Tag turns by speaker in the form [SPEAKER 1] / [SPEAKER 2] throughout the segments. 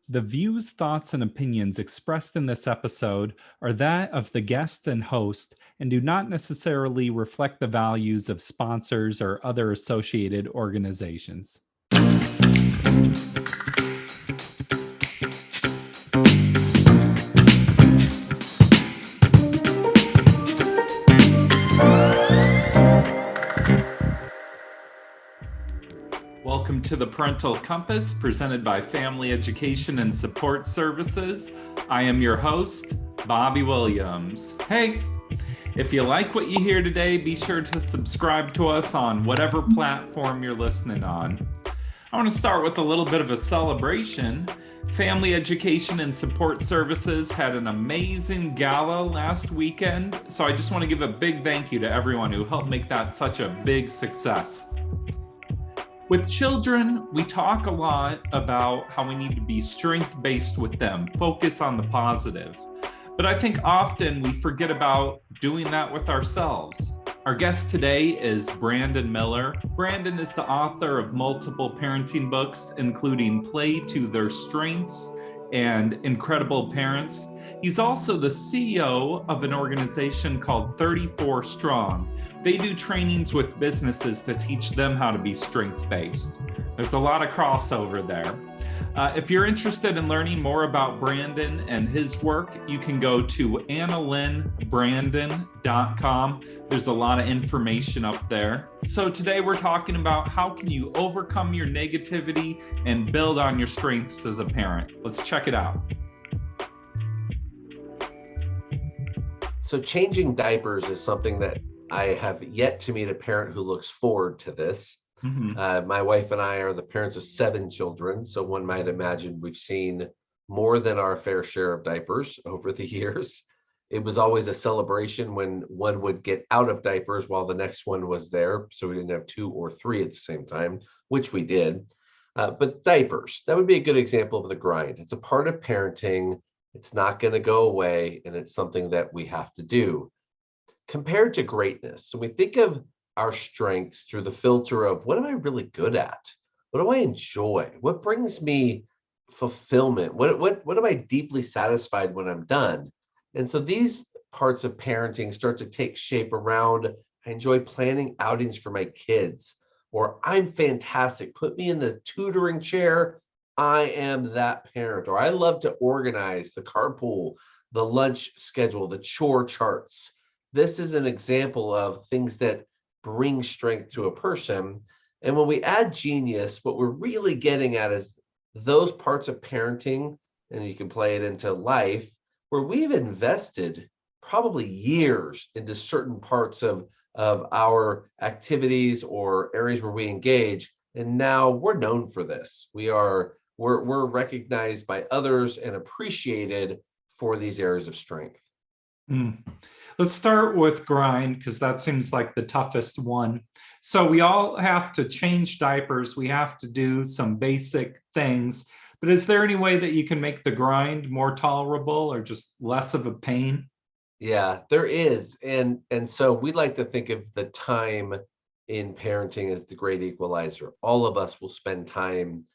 [SPEAKER 1] The views, thoughts, and opinions expressed in this episode are that of the guest and host and do not necessarily reflect the values of sponsors or other associated organizations. Welcome to the Parental Compass, presented by Family Education and Support Services. I am your host, Bobby Williams. Hey, if you like what you hear today, be sure to subscribe to us on whatever platform you're listening on. I want to start with a little bit of a celebration. Family Education and Support Services had an amazing gala last weekend, so I just want to give a big thank you to everyone who helped make that such a big success. With children, we talk a lot about how we need to be strength-based with them, focus on the positive. But I think often we forget about doing that with ourselves. Our guest today is Brandon Miller. Brandon is the author of multiple parenting books, including Play to Their Strengths and Incredible Parents. He's also the CEO of an organization called 34 Strong. They do trainings with businesses to teach them how to be strength-based. There's a lot of crossover there. If you're interested in learning more about Brandon and his work, you can go to AnnalynBrandon.com. There's a lot of information up there. So today we're talking about how can you overcome your negativity and build on your strengths as a parent. Let's check it out.
[SPEAKER 2] So changing diapers is something that I have yet to meet a parent who looks forward to this. My wife and I are the parents of 7 children, so one might imagine we've seen more than our fair share of diapers over the years. It was always a celebration when one would get out of diapers while the next one was there, so we didn't have 2 or 3 at the same time, which we did. But diapers, that would be a good example of the grind. It's a part of parenting. It's not going to go away, and it's something that we have to do. Compared to greatness, so we think of our strengths through the filter of what am I really good at? What do I enjoy? What brings me fulfillment? What am I deeply satisfied when I'm done? And so these parts of parenting start to take shape around I enjoy planning outings for my kids, or I'm fantastic. Put me in the tutoring chair. I am that parent. Or I love to organize the carpool, the lunch schedule, the chore charts. This is an example of things that bring strength to a person. And when we add genius, what we're really getting at is those parts of parenting, and you can play it into life, where we've invested probably years into certain parts of our activities or areas where we engage. And now we're known for this. We're recognized by others and appreciated for these areas of strength.
[SPEAKER 1] Let's start with grind, because that seems like the toughest one. So we all have to change diapers. We have to do some basic things. But is there any way that you can make the grind more tolerable or just less of a pain?
[SPEAKER 2] Yeah, there is. And so we like to think of the time in parenting as the great equalizer. All of us will spend time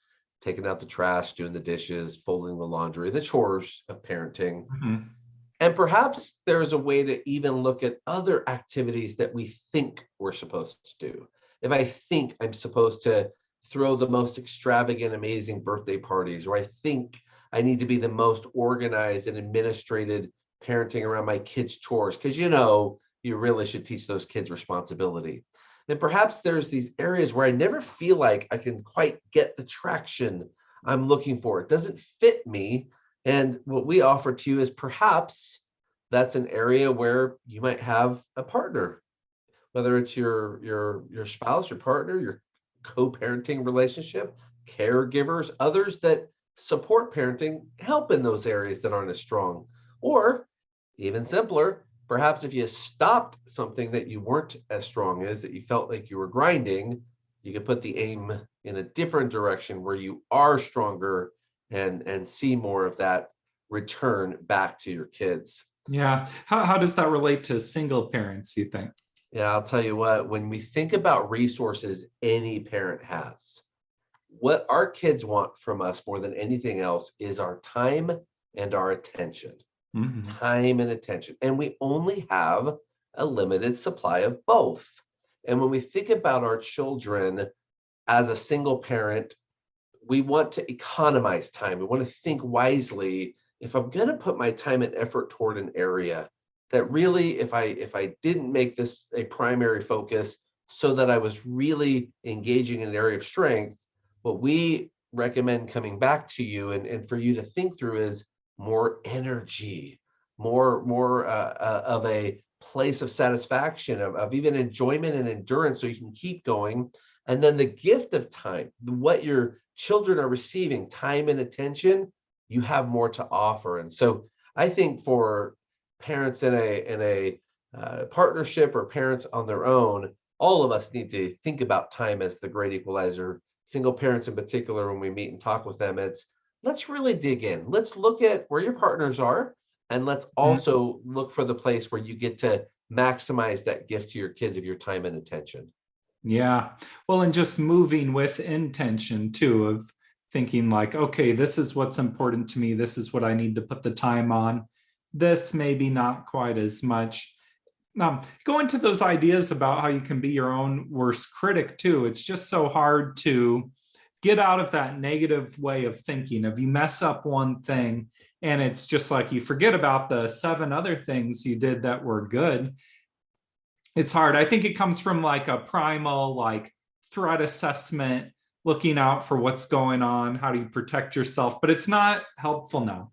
[SPEAKER 2] taking out the trash, doing the dishes, folding the laundry, the chores of parenting. And perhaps there's a way to even look at other activities that we think we're supposed to do. If I think I'm supposed to throw the most extravagant, amazing birthday parties, or I think I need to be the most organized and administrated parenting around my kids' chores, because you really should teach those kids responsibility. And perhaps there's these areas where I never feel like I can quite get the traction I'm looking for. It doesn't fit me. And what we offer to you is perhaps that's an area where you might have a partner, whether it's your spouse, your partner, your co-parenting relationship, caregivers, others that support parenting, help in those areas that aren't as strong. Or even simpler, perhaps if you stopped something that you weren't as strong as, that you felt like you were grinding, you could put the aim in a different direction where you are stronger and see more of that return back to your kids.
[SPEAKER 1] Yeah. How does that relate to single parents, you think?
[SPEAKER 2] Yeah, I'll tell you what, when we think about resources any parent has, what our kids want from us more than anything else is our time and our attention. Time and attention. And we only have a limited supply of both. And when we think about our children as a single parent, we want to economize time. We want to think wisely. If I'm going to put my time and effort toward an area that really, if I didn't make this a primary focus so that I was really engaging in an area of strength, what we recommend coming back to you and for you to think through is more energy, more of a place of satisfaction, of even enjoyment and endurance so you can keep going. And then the gift of time, what your children are receiving, time and attention, you have more to offer. And so I think for parents in a partnership or parents on their own, all of us need to think about time as the great equalizer. Single parents in particular, when we meet and talk with them, it's let's really dig in. Let's look at where your partners are, and let's also look for the place where you get to maximize that gift to your kids of your time and attention.
[SPEAKER 1] Yeah. Well, and just moving with intention too, of thinking like, okay, this is what's important to me. This is what I need to put the time on. This maybe not quite as much. Go into those ideas about how you can be your own worst critic too. It's just so hard to get out of that negative way of thinking. If you mess up one thing and it's just like you forget about the 7 other things you did that were good, it's hard. I think it comes from like a primal like threat assessment, looking out for what's going on, how do you protect yourself, but it's not helpful now.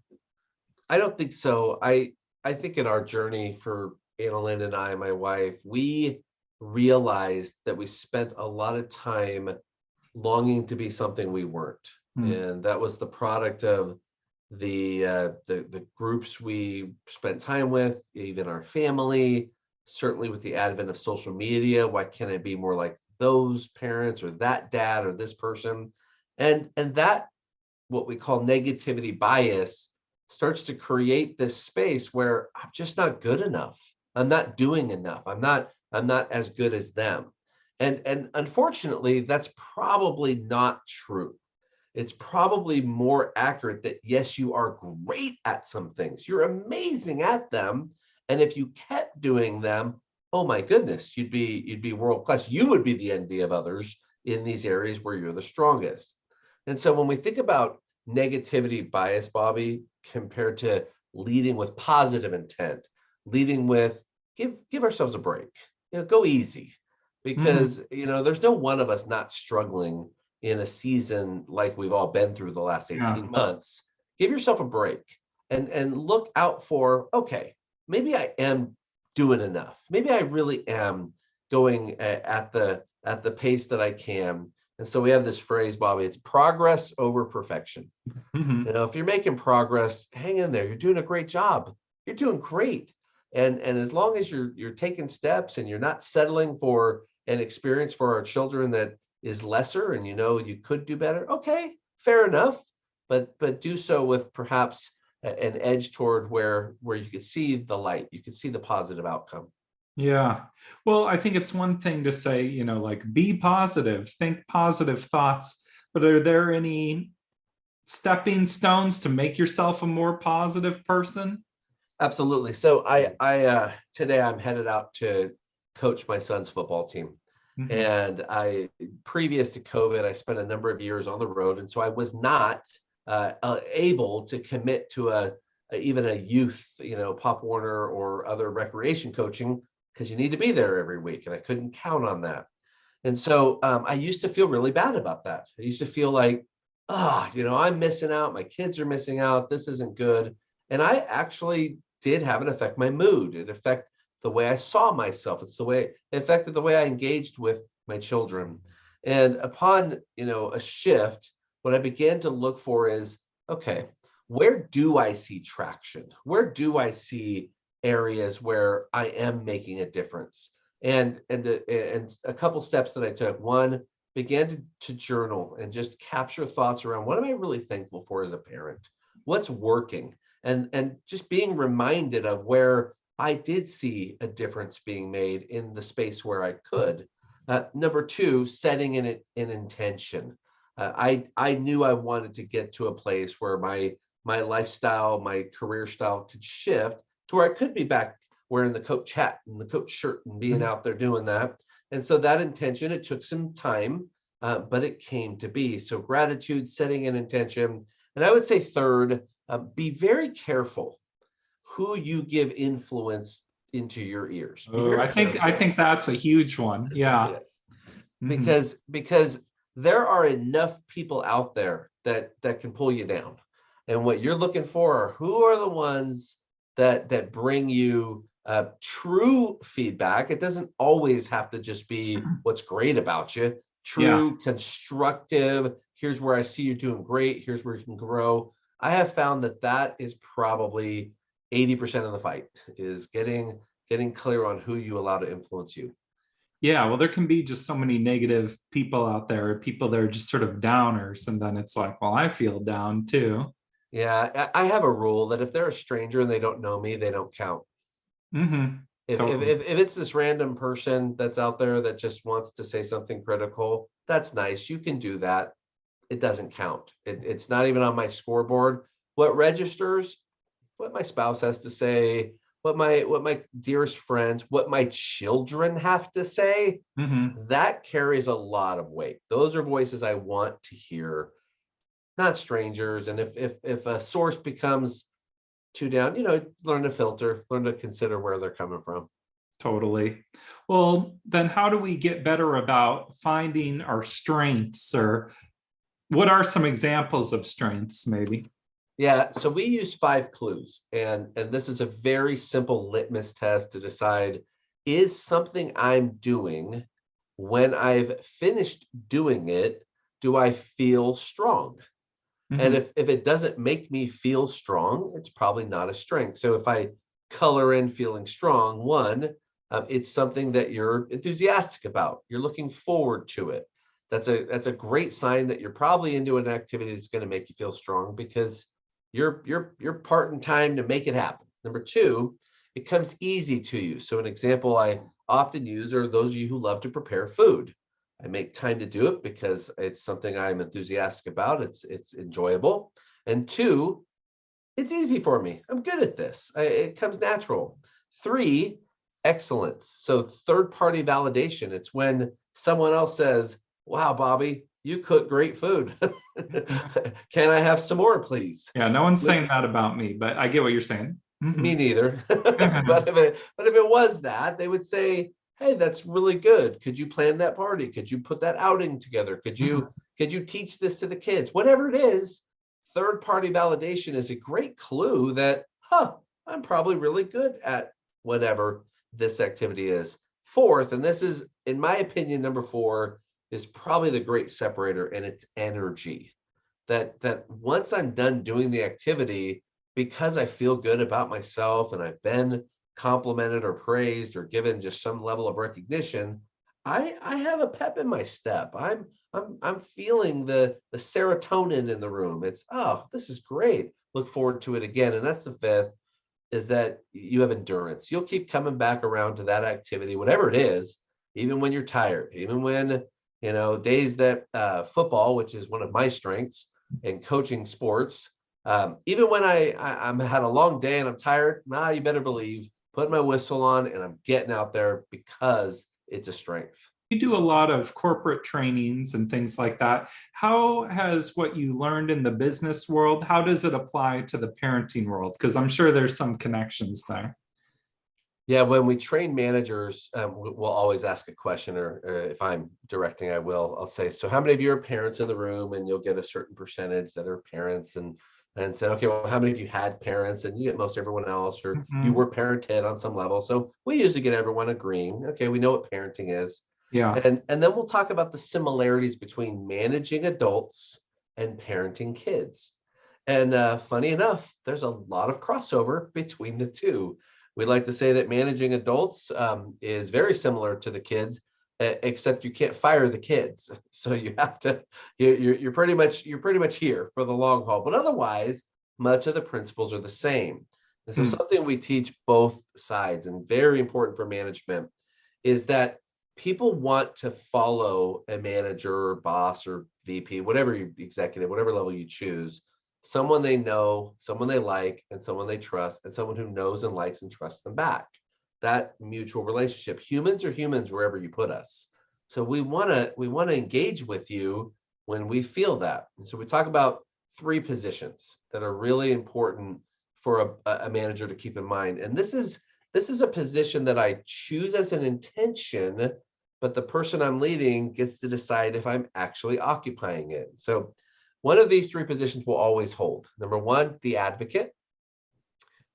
[SPEAKER 2] I don't think so. I think in our journey for Annalyn and I, my wife, we realized that we spent a lot of time longing to be something we weren't. And that was the product of the groups we spent time with, even our family, certainly with the advent of social media. Why can't I be more like those parents or that dad or this person? And that, what we call negativity bias, starts to create this space where I'm just not good enough. I'm not doing enough. I'm not as good as them. And unfortunately, that's probably not true. It's probably more accurate that yes, you are great at some things. You're amazing at them. And if you kept doing them, oh my goodness, you'd be world class. You would be the envy of others in these areas where you're the strongest. And so when we think about negativity bias, Bobby, compared to leading with positive intent, leading with give ourselves a break, go easy, because there's no one of us not struggling in a season like we've all been through the last 18 months. Give yourself a break and look out for, okay, maybe I am doing enough. Maybe I really am going at the pace that I can. And so we have this phrase, Bobby, it's progress over perfection. If you're making progress, hang in there. You're doing a great job. You're doing great. And as long as you're taking steps and you're not settling for an experience for our children that is lesser and you could do better, okay, fair enough. But do so with perhaps an edge toward where you could see the light, you could see the positive outcome.
[SPEAKER 1] Yeah. Well, I think it's one thing to say, like be positive, think positive thoughts, but are there any stepping stones to make yourself a more positive person?
[SPEAKER 2] Absolutely. So I today I'm headed out to coach my son's football team. And previous to COVID, I spent a number of years on the road. And so I was not able to commit to even a youth, Pop Warner or other recreation coaching, because you need to be there every week. And I couldn't count on that. And so I used to feel really bad about that. I used to feel like, I'm missing out. My kids are missing out. This isn't good. And I actually did have it affect my mood. It affected the way I saw myself. It affected the way I engaged with my children. And upon, a shift, what I began to look for is, okay, where do I see traction? Where do I see areas where I am making a difference? And a couple steps that I took. One, began to journal and just capture thoughts around what am I really thankful for as a parent? What's working? And just being reminded of where I did see a difference being made in the space where I could. Number two, setting an intention. I knew I wanted to get to a place where my lifestyle, my career style could shift to where I could be back wearing the coach hat and the coach shirt and being out there doing that. And so that intention, it took some time, but it came to be. So gratitude, setting an intention. And I would say third, be very careful who you give influence into your ears. Be
[SPEAKER 1] Oh,
[SPEAKER 2] very
[SPEAKER 1] I
[SPEAKER 2] careful.
[SPEAKER 1] think that's a huge one. Yeah.
[SPEAKER 2] Yes.
[SPEAKER 1] Mhm.
[SPEAKER 2] Because there are enough people out there that can pull you down. And what you're looking for are who are the ones that bring you true feedback. It doesn't always have to just be what's great about you.
[SPEAKER 1] Yeah.
[SPEAKER 2] True, constructive. Here's where I see you doing great. Here's where you can grow. I have found that is probably 80% of the fight, is getting clear on who you allow to influence you.
[SPEAKER 1] Yeah. Well, there can be just so many negative people out there, people that are just sort of downers. And then it's like, well, I feel down too.
[SPEAKER 2] Yeah, I have a rule that if they're a stranger and they don't know me, they don't count.
[SPEAKER 1] Hmm.
[SPEAKER 2] If, if,
[SPEAKER 1] Totally.
[SPEAKER 2] if, if it's this random person that's out there that just wants to say something critical, that's nice. You can do that. It doesn't count. It's not even on my scoreboard. What registers, what my spouse has to say, what my dearest friends, what my children have to say,
[SPEAKER 1] Hmm.
[SPEAKER 2] that carries a lot of weight. Those are voices I want to hear, not strangers. And if a source becomes too down, learn to filter, learn to consider where they're coming from.
[SPEAKER 1] Totally. Well, then how do we get better about finding our strengths, or what are some examples of strengths, maybe?
[SPEAKER 2] Yeah, so we use 5 clues, and this is a very simple litmus test to decide, is something I'm doing, when I've finished doing it, do I feel strong? And
[SPEAKER 1] Hmm.
[SPEAKER 2] if it doesn't make me feel strong, it's probably not a strength. So if I color in feeling strong, one, it's something that you're enthusiastic about. You're looking forward to it. That's a great sign that you're probably into an activity that's going to make you feel strong, because you're part in time to make it happen. Number two, it comes easy to you. So an example I often use are those of you who love to prepare food. I make time to do it because it's something I'm enthusiastic about. It's enjoyable. And two, it's easy for me. I'm good at this. It comes natural. Three, excellence. So third party validation. It's when someone else says, "Wow, Bobby, you cook great food. Can I have some more, please?"
[SPEAKER 1] Yeah, no one's
[SPEAKER 2] With
[SPEAKER 1] saying that about me, but I get what you're saying.
[SPEAKER 2] me
[SPEAKER 1] Hmm.
[SPEAKER 2] neither. But if it was that, they would say, "Hey, that's really good. Could you plan that party? Could you put that outing together? Could you teach this to the kids?" Whatever it is, third party validation is a great clue that, I'm probably really good at whatever this activity is. Fourth, and this is, in my opinion, number four, is probably the great separator, and it's energy. That once I'm done doing the activity, because I feel good about myself and I've been complimented or praised or given just some level of recognition, I have a pep in my step. I'm feeling the serotonin in the room. It's, oh, this is great. Look forward to it again. And that's the fifth, is that you have endurance. You'll keep coming back around to that activity, whatever it is, even when you're tired, even when, days that football, which is one of my strengths in coaching sports, even when I'm had a long day and I'm tired, you better believe, put my whistle on and I'm getting out there because it's a strength.
[SPEAKER 1] You do a lot of corporate trainings and things like that. How has what you learned in the business world, how does it apply to the parenting world? Because I'm sure there's some connections there.
[SPEAKER 2] Yeah, when we train managers, we'll always ask a question, or if I'm directing, I'll say, "So how many of you are parents in the room?" And you'll get a certain percentage that are parents, and say, "Okay, well, how many of you had parents?" And you get most everyone else, or you
[SPEAKER 1] Hmm.
[SPEAKER 2] were parented on some level. So we usually get everyone agreeing, okay, we know what parenting is.
[SPEAKER 1] Yeah.
[SPEAKER 2] And then we'll talk about the similarities between managing adults and parenting kids. And funny enough, there's a lot of crossover between the two. We like to say that managing adults is very similar to the kids, except you can't fire the kids. So you have to, you're pretty much here for the long haul. But otherwise, much of the principles are the same. And so
[SPEAKER 1] Hmm.
[SPEAKER 2] something we teach both sides, and very important for management, is that people want to follow a manager or boss or VP, whatever you executive, whatever level you choose, someone they know, someone they like, and someone they trust, and someone who knows and likes and trusts them back. That mutual relationship. Humans are humans wherever you put us. So we want to engage with you when we feel that. And so we talk about 3 positions that are really important for a manager to keep in mind. And this is a position that I choose as an intention, but the person I'm leading gets to decide if I'm actually occupying it. So one of these 3 positions will always hold. Number 1, the advocate.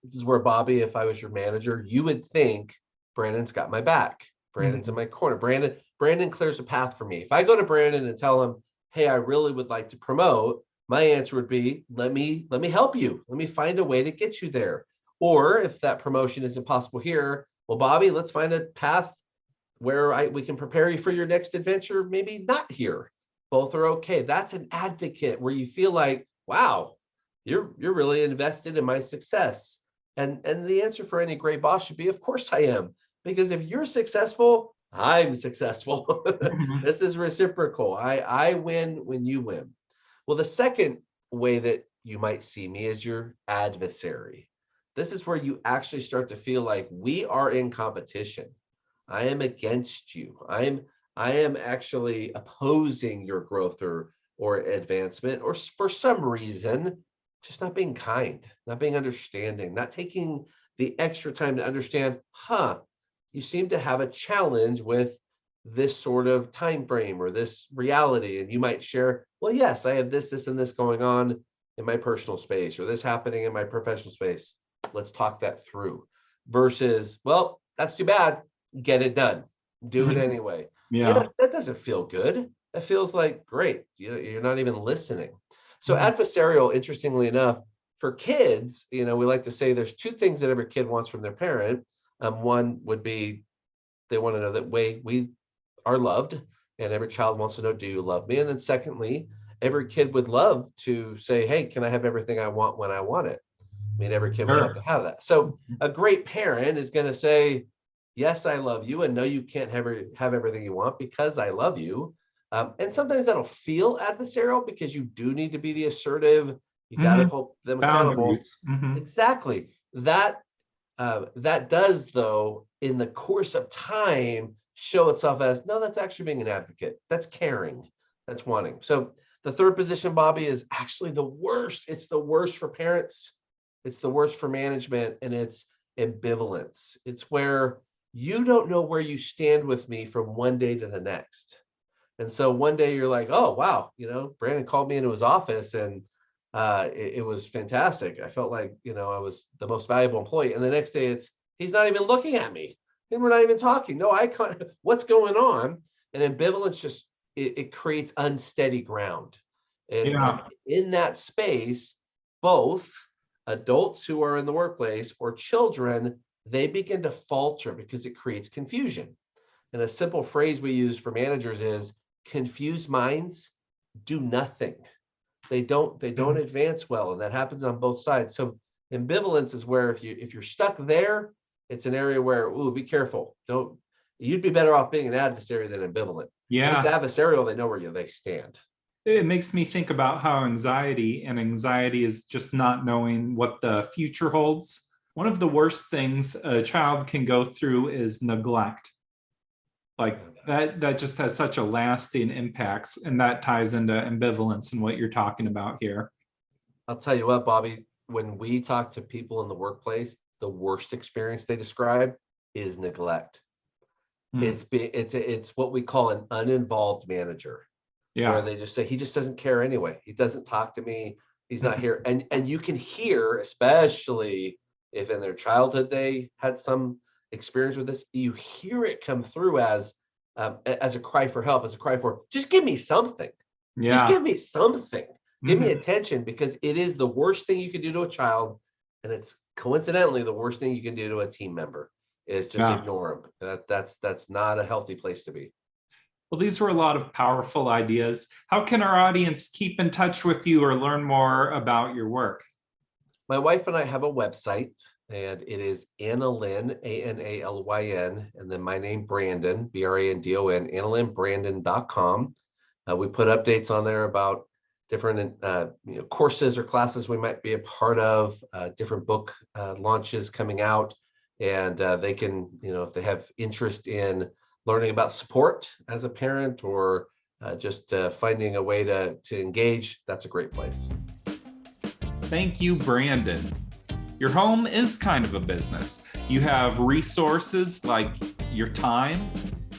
[SPEAKER 2] This is where, Bobby, if I was your manager, you would think Brandon's got my back. Brandon's in my corner. Brandon clears a path for me. If I go to Brandon and tell him, hey, I really would like to promote, my answer would be, let me help you. Let me find a way to get you there. Or if that promotion isn't possible here, well, Bobby, let's find a path where we can prepare you for your next adventure. Maybe not here. Both are okay. That's an advocate where you feel like, wow, you're really invested in my success. And the answer for any great boss should be, of course I am. Because if you're successful, I'm successful. This is reciprocal. I win when you win. Well, the second way that you might see me is your adversary. This is where you actually start to feel like we are in competition. I am against you. I am actually opposing your growth or advancement, or for some reason, just not being kind, not being understanding, not taking the extra time to understand, you seem to have a challenge with this sort of time frame or this reality. And you might share, well, yes, I have this, and this going on in my personal space, or this happening in my professional space. Let's talk that through. Versus, well, that's too bad. Get it done. Do it anyway.
[SPEAKER 1] Yeah.
[SPEAKER 2] That doesn't feel good. That feels like, great, you're not even listening. So adversarial, interestingly enough, for kids, we like to say there's 2 things that every kid wants from their parent. One would be they want to know that we are loved, and every child wants to know, do you love me? And then secondly, every kid would love to say, hey, can I have everything I want when I want it? I mean, every kid would love to have that. So a great parent is going to say, yes, I love you, and no, you can't have everything you want because I love you. And sometimes that'll feel adversarial because you do need to be the assertive. You got to hold them accountable. Exactly. That does, though, in the course of time, show itself as, no, that's actually being an advocate. That's caring. That's wanting. So the third position, Bobby, is actually the worst. It's the worst for parents. It's the worst for management, and it's ambivalence. It's where you don't know where you stand with me from one day to the next. And so one day you're like, oh, wow, Brandon called me into his office, and it was fantastic. I felt like, I was the most valuable employee. And the next day he's not even looking at me, and we're not even talking. No eye contact. What's going on? And ambivalence just, it creates unsteady ground. And in that space, both adults who are in the workplace or children, they begin to falter because it creates confusion. And a simple phrase we use for managers is, confused minds do nothing. They don't advance well, and that happens on both sides. So ambivalence is where if you're stuck there, it's an area where, be careful. You'd be better off being an adversary than ambivalent.
[SPEAKER 1] Yeah.
[SPEAKER 2] If it's adversarial, they know where they stand.
[SPEAKER 1] It makes me think about how anxiety is just not knowing what the future holds. One of the worst things a child can go through is neglect. Like that just has such a lasting impact, and that ties into ambivalence and what you're talking about here.
[SPEAKER 2] I'll tell you what, Bobby, when we talk to people in the workplace, the worst experience they describe is neglect. It's what we call an uninvolved manager. Where they just say, he just doesn't care anyway. He doesn't talk to me. He's not here. And you can hear, especially if in their childhood they had some experience with this, you hear it come through as a cry for help, as a cry for, just give me something. Just give me something. Give me attention, because it is the worst thing you can do to a child. And it's coincidentally the worst thing you can do to a team member is just ignore them. That's not a healthy place to be.
[SPEAKER 1] Well, these were a lot of powerful ideas. How can our audience keep in touch with you or learn more about your work?
[SPEAKER 2] My wife and I have a website, and it is Analyn, Analyn, and then my name, Brandon, Brandon, AnalynBrandon.com. We put updates on there about different courses or classes we might be a part of, different book launches coming out, and they can, if they have interest in learning about support as a parent or just finding a way to engage, that's a great place.
[SPEAKER 1] Thank you, Brandon. Your home is kind of a business. You have resources like your time,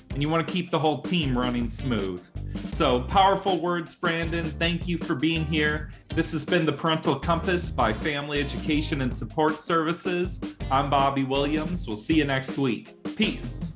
[SPEAKER 1] and you want to keep the whole team running smooth. So powerful words, Brandon. Thank you for being here. This has been the Parental Compass by Family Education and Support Services. I'm Bobby Williams. We'll see you next week. Peace.